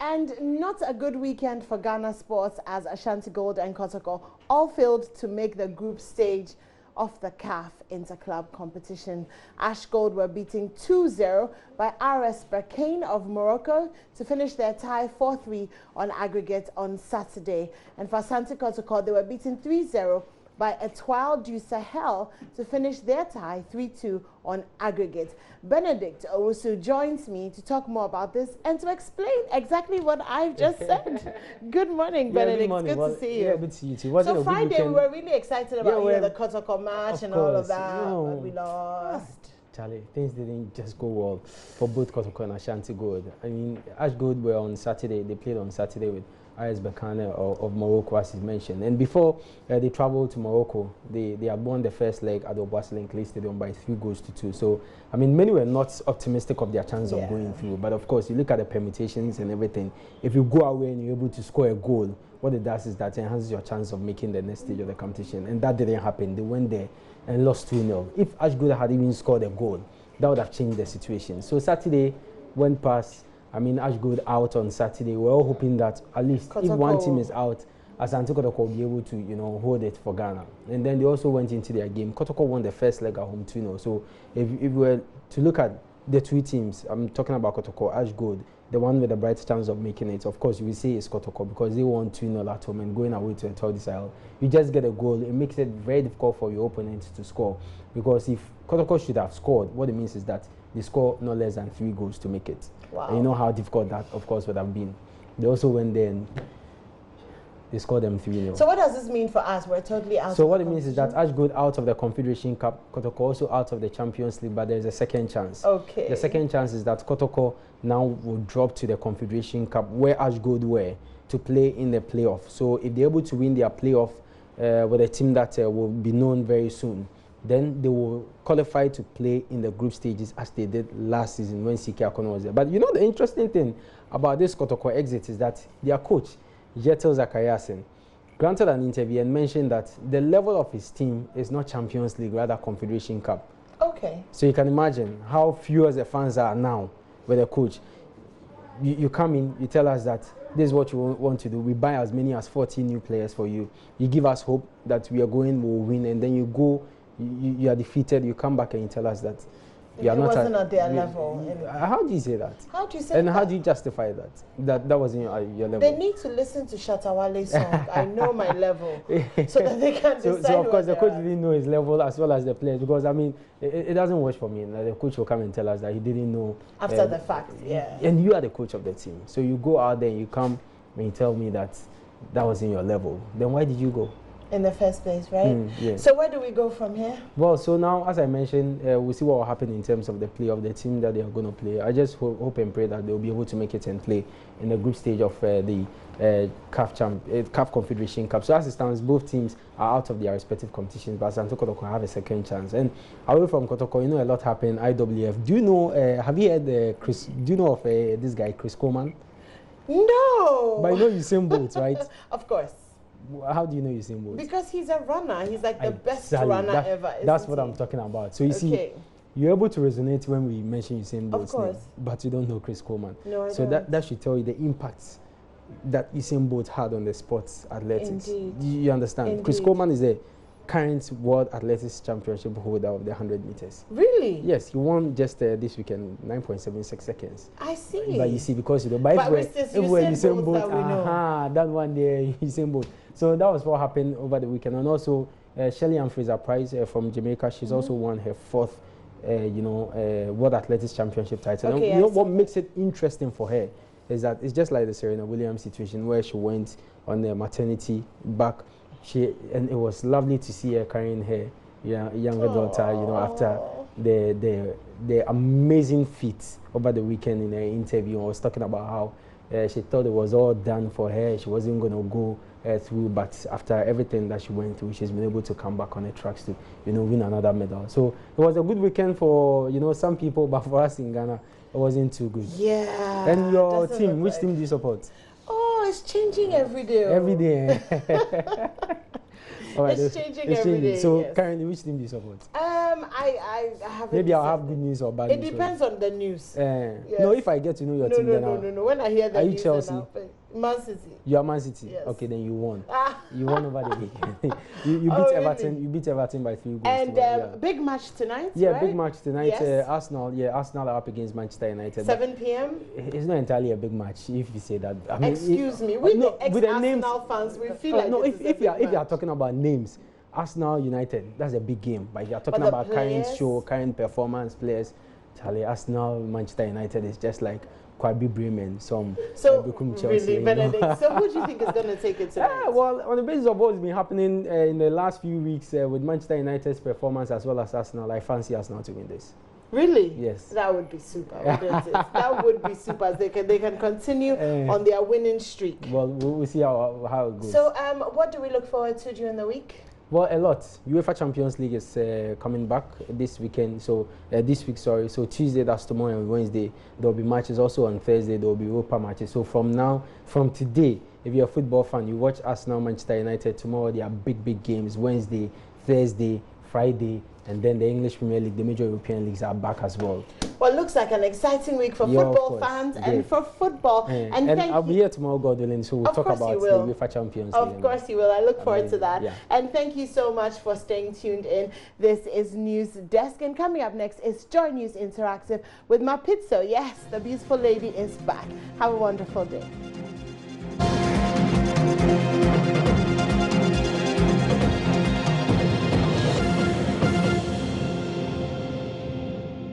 And not a good weekend for Ghana sports as Ashanti Gold and Kotoko all failed to make the group stage of the CAF Interclub competition. Ash Gold were beaten 2-0 by RS Berkane of Morocco to finish their tie 4-3 on aggregate on Saturday. And for Ashanti Kotoko, they were beaten 3-0 by Etoile du Sahel to finish their tie 3-2 on aggregate. Benedict Owusu joins me to talk more about this and to explain exactly what I've just said. Good morning, Benedict. Good morning. Good to see you. Yeah, good to see you too. So Friday we were really excited about the Kotoko match and all of that, but we lost. Charlie, things didn't just go well for both Kotoko and Ashanti Gold. I mean, Ash Gold were on Saturday. They played on Saturday with RS Berkane of Morocco, as you mentioned. And before they traveled to Morocco, they had won the first leg at the Obuasi Clay Stadium by 3-2. So, I mean, many were not optimistic of their chance of going through. But of course, you look at the permutations and everything. If you go away and you're able to score a goal, what it does is that it enhances your chance of making the next stage of the competition. And that didn't happen. They went there and lost 2-0. If Ash Gold had even scored a goal, that would have changed the situation. So Saturday went past. I mean, Ash Gold out on Saturday. We're all hoping that at least if one team is out, Asante Kotoko will be able to, hold it for Ghana. And then they also went into their game. Kotoko won the first leg at home 2-0. So if we were to look at the two teams, I'm talking about Kotoko, Ash Gold, the one with the brightest chance of making it, of course, you will say it's Kotoko because they won 2-0 at home and going away to Etoile du Sahel. You just get a goal. It makes it very difficult for your opponent to score because if Kotoko should have scored, what it means is that they score no less than 3 goals to make it. Wow. And you know how difficult that, of course, would have been. They also went there and they scored them 3-0. So what does this mean for us? We're totally out. So what it means is that Ash Gold out of the Confederation Cup, Kotoko also out of the Champions League, but there's a second chance. Okay. The second chance is that Kotoko now will drop to the Confederation Cup where Ash Gold were to play in the playoff. So if they're able to win their playoff with a team that will be known very soon, then they will qualify to play in the group stages as they did last season when CK Akono was there. But you know the interesting thing about this Kotoko exit is that their coach, Jetel Zakariasen, granted an interview and mentioned that the level of his team is not Champions League, rather Confederation Cup. Okay. So you can imagine how few as the fans are now with the coach. You come in, you tell us that this is what you want to do. We buy as many as 40 new players for you. You give us hope that we are going, we'll win, and then you go, you are defeated, you come back and you tell us that you are not at their level. How do you say that? How do you say and that? how do you justify that? That wasn't your level. They need to listen to Shatawale's song, I Know My Level, so that they can decide. So of course the coach didn't know his level as well as the players, because I mean it doesn't work for me. The coach will come and tell us that he didn't know after the fact. Yeah. And you are the coach of the team, so you go out there and you come and you tell me that wasn't your level. Then why did you go? In the first place, right? Yeah. So where do we go from here? Well, so now, as I mentioned, we'll see what will happen in terms of the play of the team that they are going to play. I just hope and pray that they'll be able to make it and play in the group stage of the CAF Confederation Cup. So as it stands, both teams are out of their respective competitions, but Asante Kotoko have a second chance. And away from Kotoko, you know a lot happened. IWF. Do you know? Have you heard Chris? Do you know of this guy, Chris Coleman? No. But you know Usain Bolt, right? Of course. How do you know Usain Bolt? Because he's a runner. He's like the best runner ever. That's what I'm talking about. So you see, you're able to resonate when we mention Usain Bolt's name, but you don't know Chris Coleman. No, I so don't. that should tell you the impact that Usain Bolt had on the sports athletics. Indeed. You understand? Indeed. Chris Coleman is the current World Athletics Championship holder of the 100 meters. Really? Yes, he won just this weekend 9.76 seconds. I see. But you see, because if we're Usain Bolt, that one there, Usain Bolt. So that was what happened over the weekend. And also, Shelley Ann Fraser-Pryce from Jamaica, she's also won her 4th, World Athletics Championship title. Okay, and you know what makes it interesting for her is that it's just like the Serena Williams situation where she went on the maternity back. And it was lovely to see her carrying her younger daughter, after the amazing feat over the weekend in her interview. I was talking about how she thought it was all done for her. She wasn't going to go through, but after everything that she went through, she's been able to come back on the tracks to, win another medal. So it was a good weekend for, some people, but for us in Ghana, it wasn't too good. Yeah. And your team, which team do you support? Oh, it's changing every day. Every day. All right, it's changing every day. So currently, which team do you support? I haven't. Maybe I'll have decided. good news or bad It news. depends on the news. Yes. Yes. No, if I get to know your team, then No. When I hear the Are you news, Chelsea? Man City. You are Man City. Yes. Okay, then you won. Ah. You won over the weekend. you beat Oh, Everton. really? You beat Everton by 3 goals. And big match tonight. Yeah, right? big match tonight. Yes. Arsenal. Yeah, Arsenal are up against Manchester United. 7 p.m. It's not entirely a big match if you say that. I mean, Excuse me, with no, the ex-Arsenal fans, we feel like no. it is a If you big are match. talking about names, Arsenal United, that's a big game. But if you are talking the about current players? show, current performance players, Charlie, Arsenal, Manchester United is just like Kwabi Bremen, some Chelsea. Really, Benedict. So who do you think is going to take it tonight? Well, on the basis of what's been happening in the last few weeks with Manchester United's performance as well as Arsenal, I fancy Arsenal to win this. Really? Yes. That would be super, wouldn't it? That would be super. They can continue on their winning streak. Well, we'll see how it goes. So, what do we look forward to during the week? Well, a lot. UEFA Champions League is coming back this weekend. So this week, sorry. So Tuesday, that's tomorrow, and Wednesday there will be matches. Also on Thursday there will be Europa matches. So from today, if you're a football fan, you watch Arsenal, Manchester United. Tomorrow there are big games. Wednesday, Thursday, Friday, and then the English Premier League, the major European leagues are back as well. Well, it looks like an exciting week for football fans and for football. And I'll be here tomorrow, God willing, so we'll talk about the UEFA Champions League. Of course you will. I look forward to that. Yeah. And thank you so much for staying tuned in. This is News Desk. And coming up next is Joy News Interactive with Mapizzo. Yes, the beautiful lady is back. Have a wonderful day.